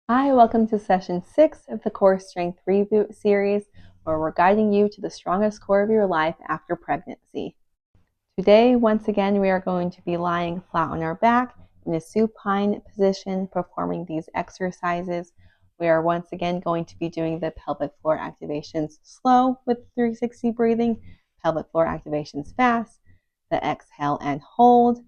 Hi, welcome to session 6 of the Core Strength Reboot series, where we're guiding you to the strongest core of your life after pregnancy. Today, once again, we are going to be lying flat on our back in a supine position, performing these exercises. We are once again going to be doing the pelvic floor activations slow with 360 breathing, pelvic floor activations fast, the exhale and hold,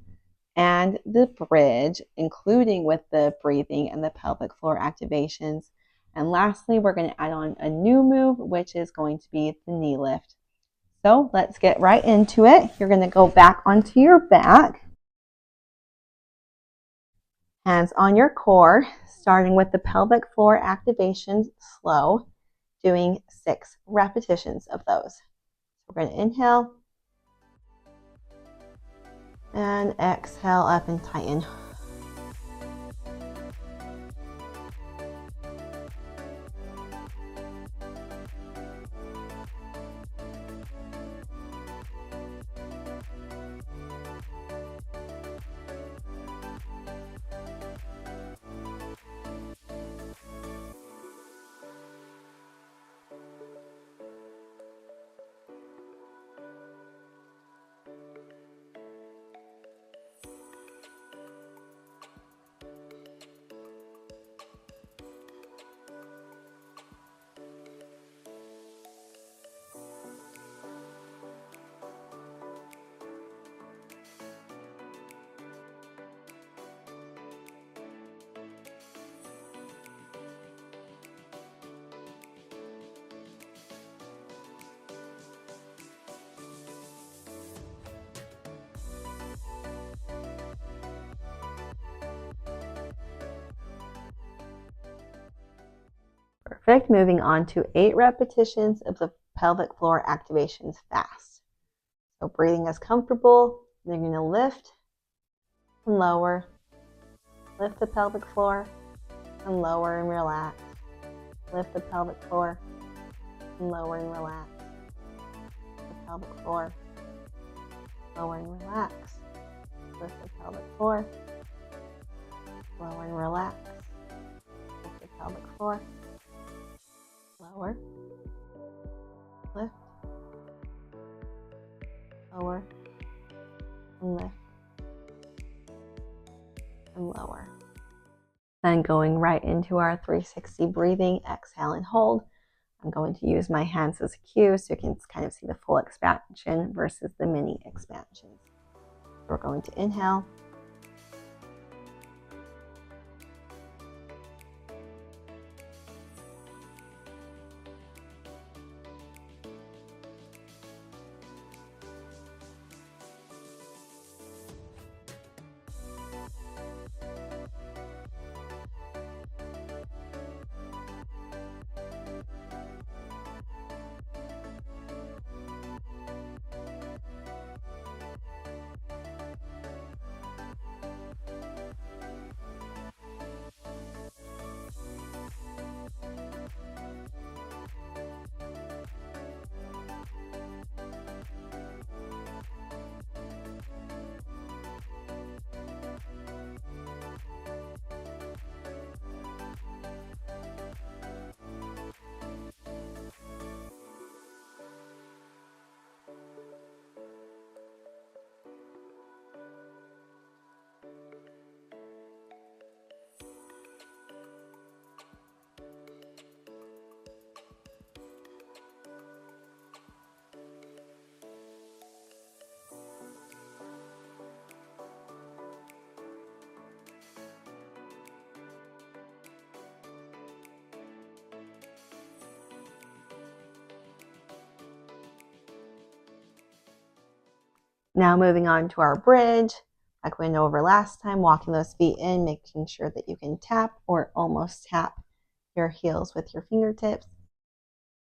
and the bridge, including with the breathing and the pelvic floor activations. And lastly, we're going to add on a new move, which is going to be the knee lift. So let's get right into it. You're going to go back onto your back, hands on your core, starting with the pelvic floor activations slow, doing 6 repetitions of those. We're going to inhale and exhale up and tighten. Perfect. Moving on to 8 repetitions of the pelvic floor activations fast. So breathing as comfortable. You're going to lift and lower. Lift the pelvic floor and lower and relax. Lift the pelvic floor and lower and relax. Lift the pelvic floor, lower and relax. Lift the pelvic floor, lower and relax. Lift the pelvic floor, lower, lift, lower, and lift, and lower. Then going right into our 360 breathing, exhale and hold. I'm going to use my hands as a cue so you can kind of see the full expansion versus the mini expansions. We're going to inhale. Now moving on to our bridge, like we went over last time, walking those feet in, making sure that you can tap or almost tap your heels with your fingertips.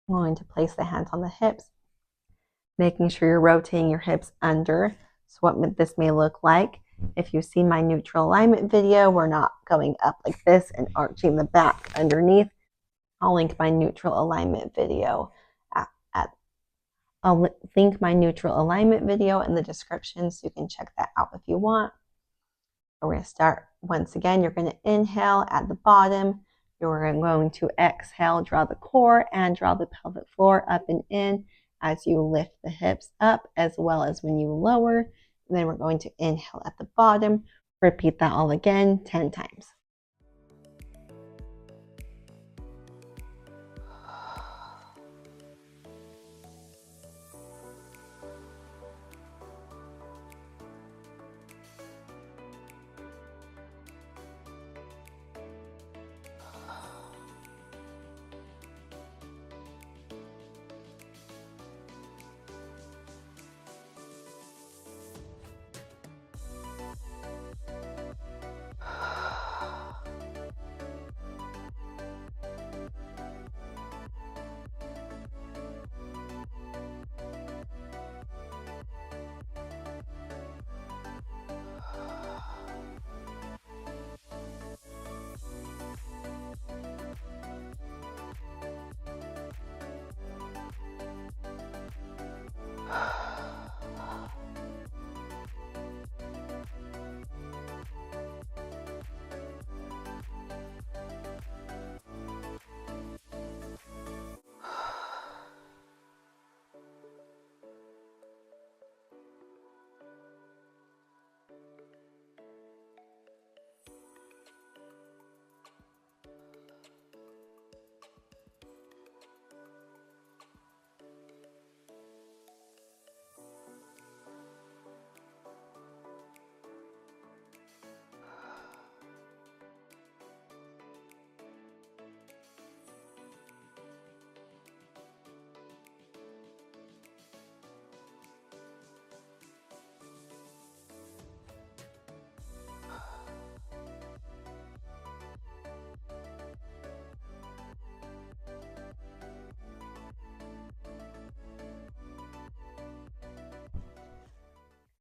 I'm going to place the hands on the hips, making sure you're rotating your hips under. So what this may look like, if you've seen my neutral alignment video, we're not going up like this and arching the back underneath. I'll link my neutral alignment video I'll link my neutral alignment video in the description so you can check that out if you want. We're going to start once again. You're going to inhale at the bottom, You're going to exhale, draw the core and draw the pelvic floor up and in as you lift the hips up, as well as when you lower. And then we're going to inhale at the bottom. Repeat that all again 10 times.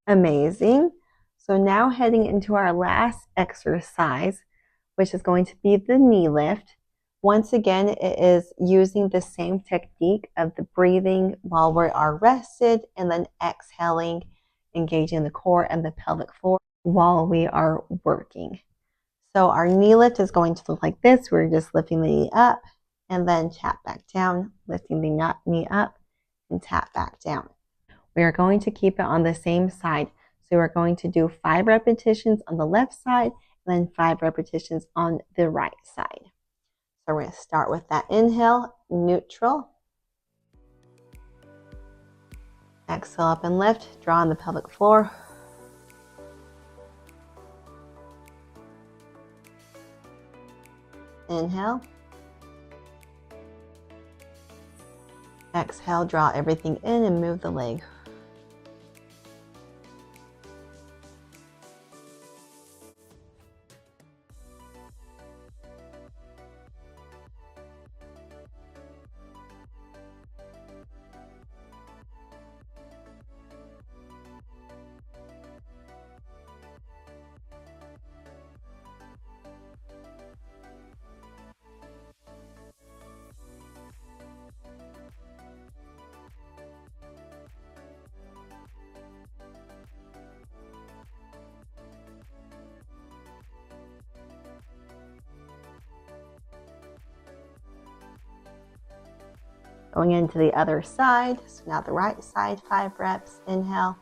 Amazing. So now heading into our last exercise, which is going to be the knee lift. Once again, it is using the same technique of the breathing while we are rested and then exhaling, engaging the core and the pelvic floor while we are working. So our knee lift is going to look like this. We're just lifting the knee up and then tap back down, lifting the knee up and tap back down. We are going to keep it on the same side. So we're going to do 5 repetitions on the left side and then 5 repetitions on the right side. So we're going to start with that inhale, neutral. Exhale up and lift, draw on the pelvic floor. Inhale. Exhale, draw everything in and move the leg. Going into the other side. So now the right side, 5 reps. Inhale.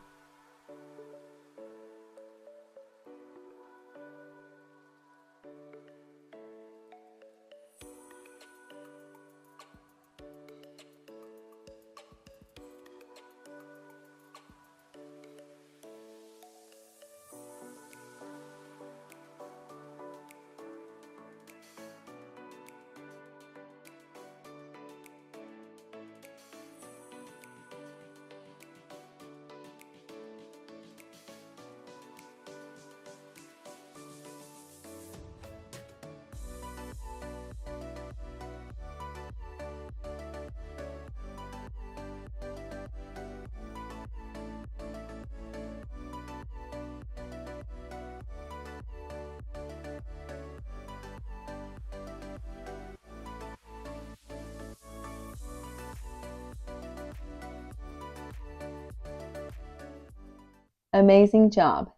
Amazing job.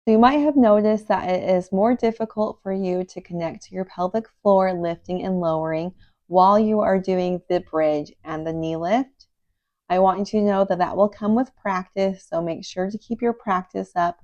So you might have noticed that it is more difficult for you to connect to your pelvic floor, lifting and lowering while you are doing the bridge and the knee lift. I want you to know that that will come with practice, so make sure to keep your practice up,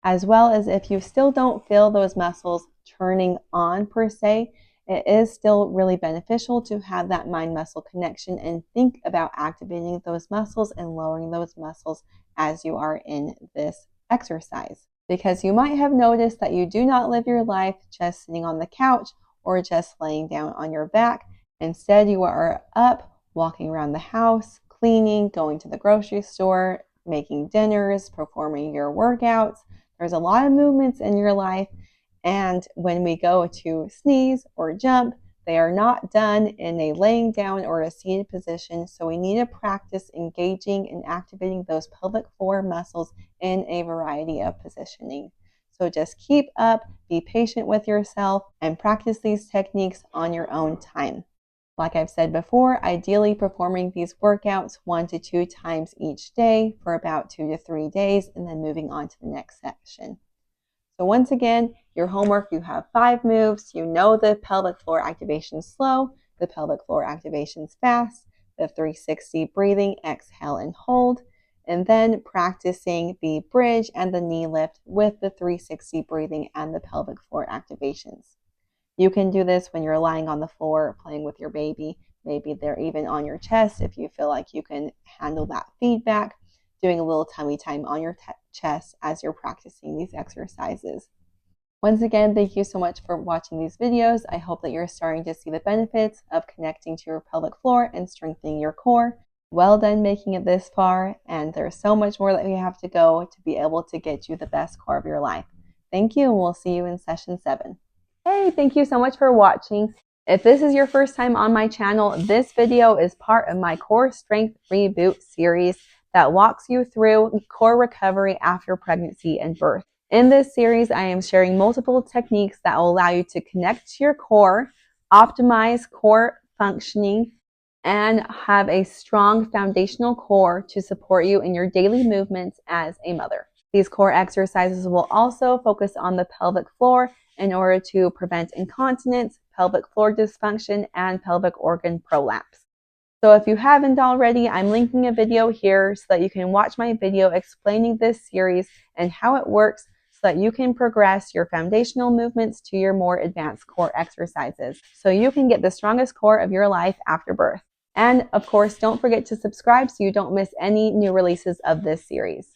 as well as if you still don't feel those muscles turning on per se, it is still really beneficial to have that mind-muscle connection and think about activating those muscles and lowering those muscles as you are in this exercise. Because you might have noticed that you do not live your life just sitting on the couch or just laying down on your back. Instead, you are up, walking around the house, cleaning, going to the grocery store, making dinners, performing your workouts. There's a lot of movements in your life, and when we go to sneeze or jump, they are not done in a laying down or a seated position, so we need to practice engaging and activating those pelvic floor muscles in a variety of positioning. So just keep up, be patient with yourself, and practice these techniques on your own time. Like I've said before, ideally performing these workouts 1 to 2 times each day for about 2 to 3 days, and then moving on to the next section. So once again, your homework, you have 5 moves. You know the pelvic floor activation is slow, the pelvic floor activation is fast, the 360 breathing, exhale and hold, and then practicing the bridge and the knee lift with the 360 breathing and the pelvic floor activations. You can do this when you're lying on the floor playing with your baby. Maybe they're even on your chest if you feel like you can handle that feedback, doing a little tummy time on your chest as you're practicing these exercises. Once again, thank you so much for watching these videos. I hope that you're starting to see the benefits of connecting to your pelvic floor and strengthening your core. Well done making it this far, and there's so much more that we have to go to be able to get you the best core of your life. Thank you, and we'll see you in session 7. Hey, thank you so much for watching. If this is your first time on my channel, this video is part of my Core Strength Reboot series that walks you through core recovery after pregnancy and birth. In this series, I am sharing multiple techniques that will allow you to connect to your core, optimize core functioning, and have a strong foundational core to support you in your daily movements as a mother. These core exercises will also focus on the pelvic floor in order to prevent incontinence, pelvic floor dysfunction, and pelvic organ prolapse. So if you haven't already, I'm linking a video here so that you can watch my video explaining this series and how it works so that you can progress your foundational movements to your more advanced core exercises so you can get the strongest core of your life after birth. And of course, don't forget to subscribe so you don't miss any new releases of this series.